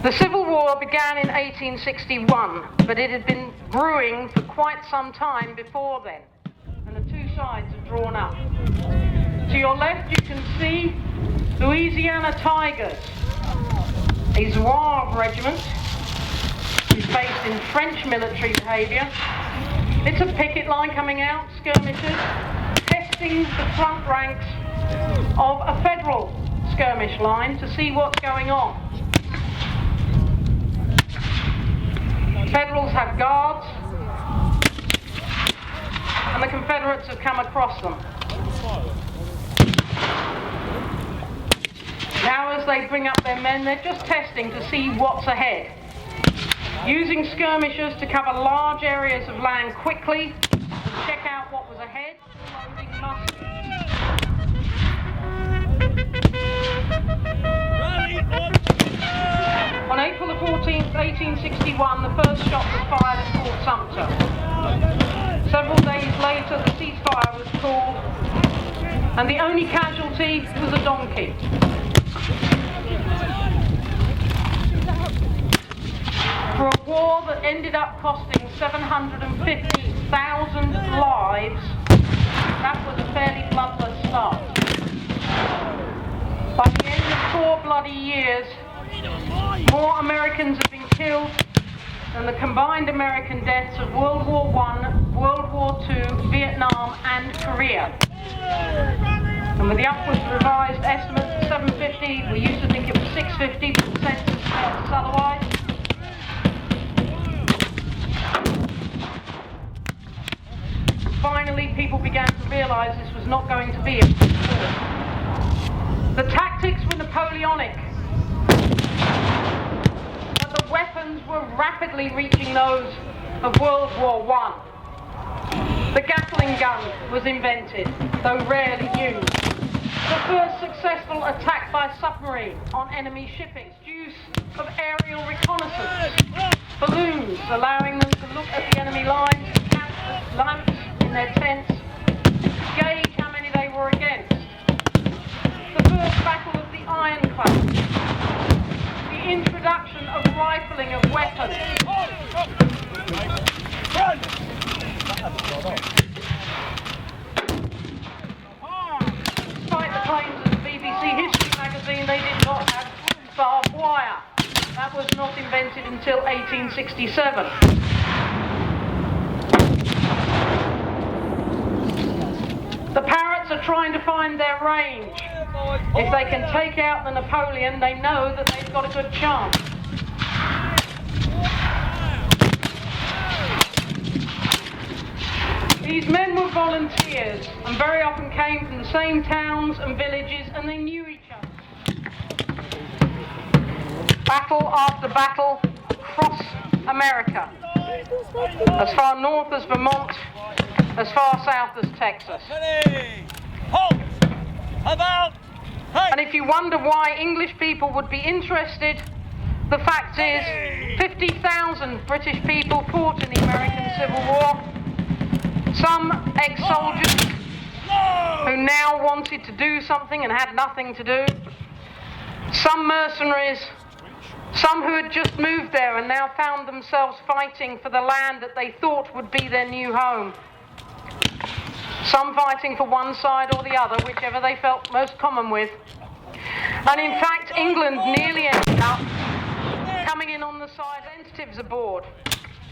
The Civil War began in 1861, but it had been brewing for quite some time before then, and the two sides had drawn up. To your left you can see Louisiana Tigers, a Zouave regiment, is based in French military behaviour. It's a picket line coming out, skirmishers, testing the front ranks of a Federal skirmish line to see what's going on. Federals have guards, and the Confederates have come across them. Now as they bring up their men, they're just testing to see what's ahead. Using skirmishers to cover large areas of land quickly and check out what was ahead. Loading muskets. On April the 14th, 1861, the first shot was fired at Fort Sumter. Several days later, the ceasefire was called, and the only casualty was a donkey. For a war that ended up costing 750,000 lives, that was a fairly bloodless start. By the end of 4 bloody years, more Americans have been killed than the combined American deaths of World War I, World War II, Vietnam and Korea. And with the upwards revised estimates of 750, we used to think it was 650, but the census tells us otherwise. Finally, people began to realise this was not going to be a war. The tactics were Napoleonic, but the weapons were rapidly reaching those of World War I. The Gatling gun was invented, though rarely used. The first successful attack by submarine on enemy shipping. Use of aerial reconnaissance. Balloons, allowing them to look at the enemy lines, capture lamps in their tents, gauge how many they were against. The first battle of the ironclad. The introduction of rifling of weapons. Despite the claims of the BBC History magazine, they did not have barbed wire. That was not invented until 1867. The Parrots are trying to find their range. If they can take out the Napoleon, they know that they've got a good chance. These men were volunteers and very often came from the same towns and villages, and they knew each other. Battle after battle across America, as far north as Vermont, as far south as Texas. And if you wonder why English people would be interested, the fact is 50,000 British people fought in the American Civil War. Some ex-soldiers who now wanted to do something and had nothing to do. Some mercenaries. Some who had just moved there and now found themselves fighting for the land that they thought would be their new home. Some fighting for one side or the other, whichever they felt most common with. And in fact, England nearly ended up coming in on the side of representatives aboard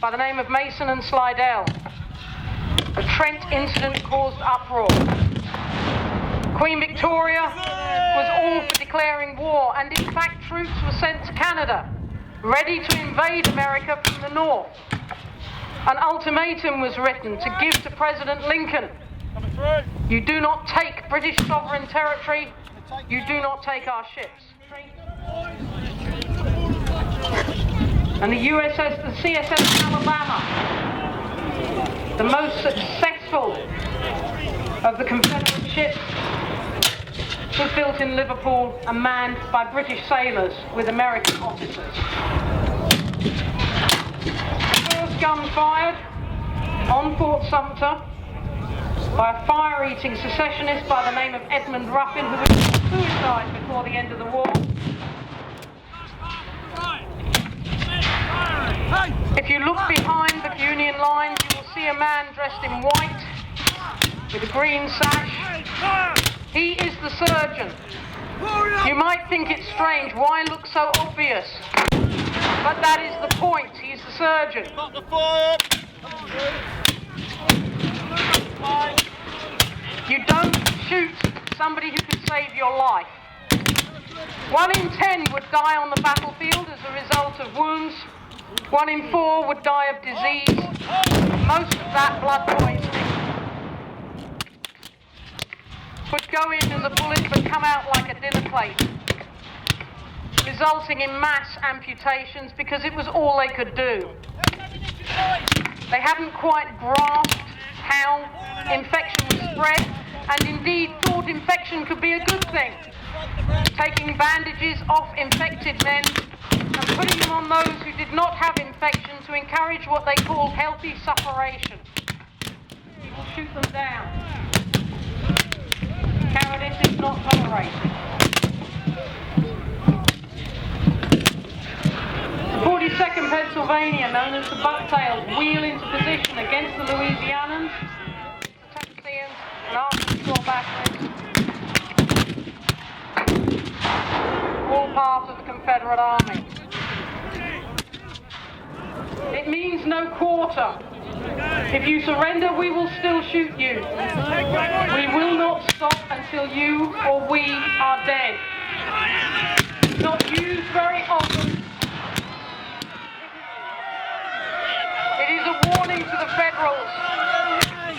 by the name of Mason and Slidell. The Trent incident caused uproar. Queen Victoria was all for declaring war, and in fact troops were sent to Canada, ready to invade America from the north. An ultimatum was written to give to President Lincoln. You do not take British sovereign territory, you do not take our ships. And the CSS Alabama, the most successful of the Confederate ships, was built in Liverpool and manned by British sailors with American officers. The first gun fired on Fort Sumter by a fire-eating secessionist by the name of Edmund Ruffin, who was suicide before the end of the war. If you look behind the Union lines, you will see a man dressed in white with a green sash. He is the surgeon. You might think it's strange. Why look so obvious? But that is the point. He's the surgeon. You don't shoot somebody who can save your life. 1 in 10 would die on the battlefield as a result of wounds. 1 in 4 would die of disease. Most of that blood poisoning. Would go in as a bullet but come out like a dinner plate, resulting in mass amputations because it was all they could do. They hadn't quite grasped how infection was spread, and indeed thought infection could be a good thing. Taking bandages off infected men and putting them on those who did not have infection to encourage what they called healthy suppuration. We'll shoot them down. Cowardice is not tolerated. The 42nd Pennsylvania, known as the Bucktails, wheel into position against the Louisianans, the Tennesseans, and Arkansas batteries, all part of the Confederate Army. It means no quarter. If you surrender, we will still shoot you. We will not stop until you or we are dead. Not used very often. It is a warning to the Federals.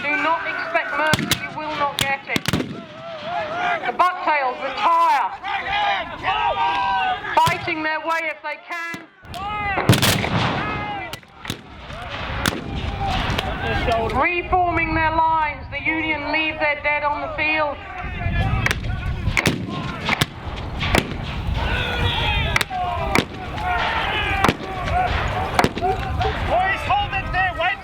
Do not expect mercy, you will not get it. The Bucktails retire, fighting their way if they can. Reforming their lines, the Union leave their dead on the field. Boys, hold it there, wait!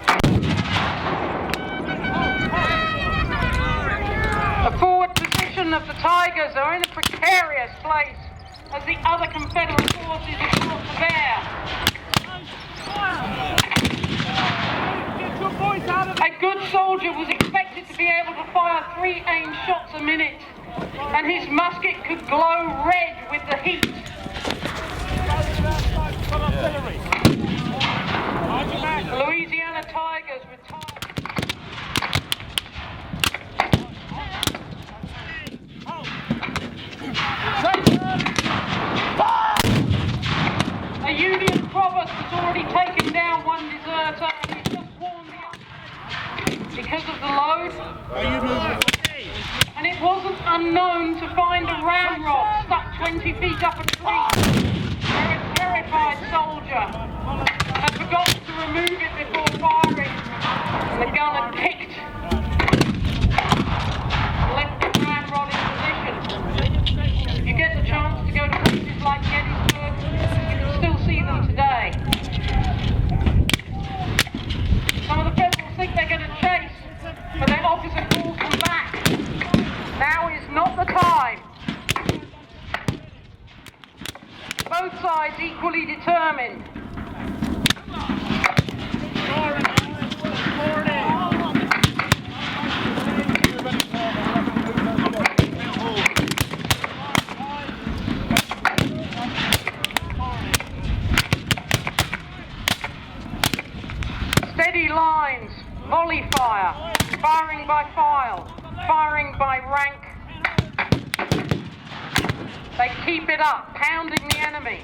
The forward position of the Tigers are in a precarious place as the other Confederate forces are brought to bear. A good soldier was expected to be able to fire 3 aimed shots a minute, and his musket could glow red with the heat. The Louisiana Tigers retired. A Union provost has already taken down 1 deserter, and he's just warned the other because of the load. And it wasn't unknown to find a ramrod stuck 20 feet up a tree, where a terrified soldier had forgotten to remove it before firing, and the gun had picked, left the ramrod in position. If you get the chance to go to places like Gettysburg, you can still see them today. Some of the Federals think they're going to chase, but their officer calls them back. Now is not the time. Both sides equally determined. Steady lines, volley fire, firing by file, firing by rank. They keep it up, pounding the enemy.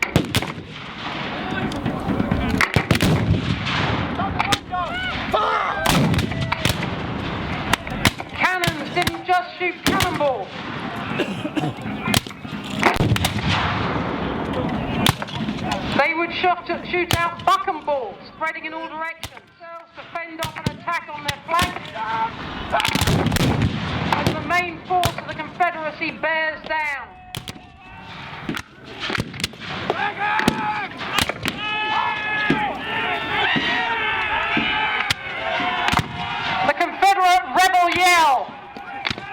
Cannons didn't just shoot cannonballs. They would shoot out buckham balls, spreading in all directions, to fend off an attack on their flank. As the main force of the Confederacy bears down. The Confederate rebel yell,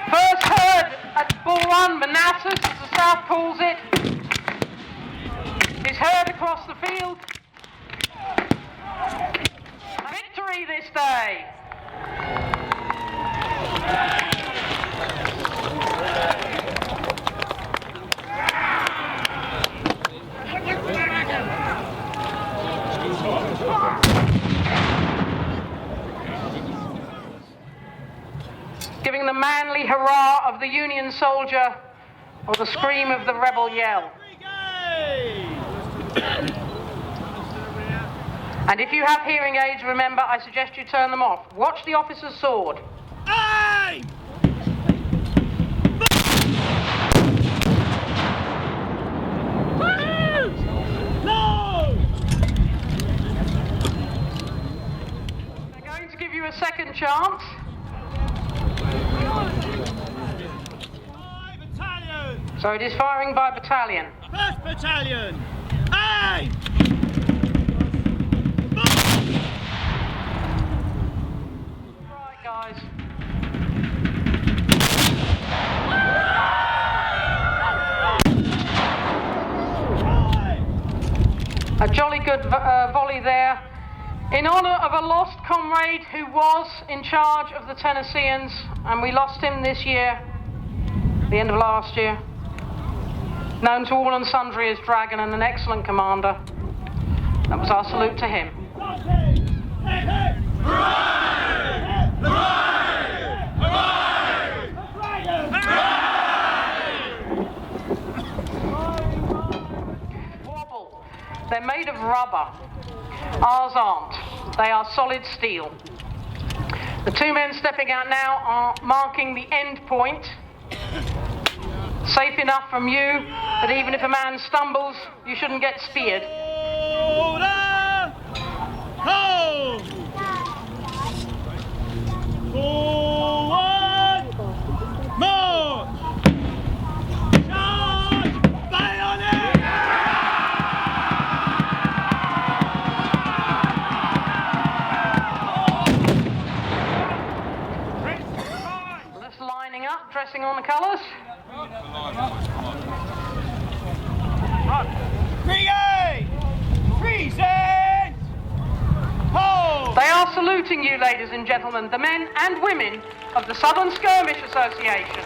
first heard at Bull Run, Manassas, as the South calls it, is heard across the field. Victory this day! Giving the manly hurrah of the Union soldier or the scream of the rebel yell. And if you have hearing aids, remember, I suggest you turn them off. Watch the officer's sword. Aim! No! They're going to give you a second chance. 5 battalion! So it is firing by battalion. 1st battalion! Aim! Right, guys. A jolly good volley there. In honour of a lost comrade who was in charge of the Tennesseans, and we lost him this year, the end of last year. Known to all and sundry as Dragon and an excellent commander. That was our salute to him. Wobble. They're made of rubber. Ours aren't. They are solid steel. The two men stepping out now are marking the end point. Safe enough from you that even if a man stumbles, you shouldn't get speared. Order! Hold! Forward! March! Charge! Bayonet! Just lining up, dressing on the colours. Free! Present! Hold! They are saluting you, ladies and gentlemen, the men and women of the Southern Skirmish Association.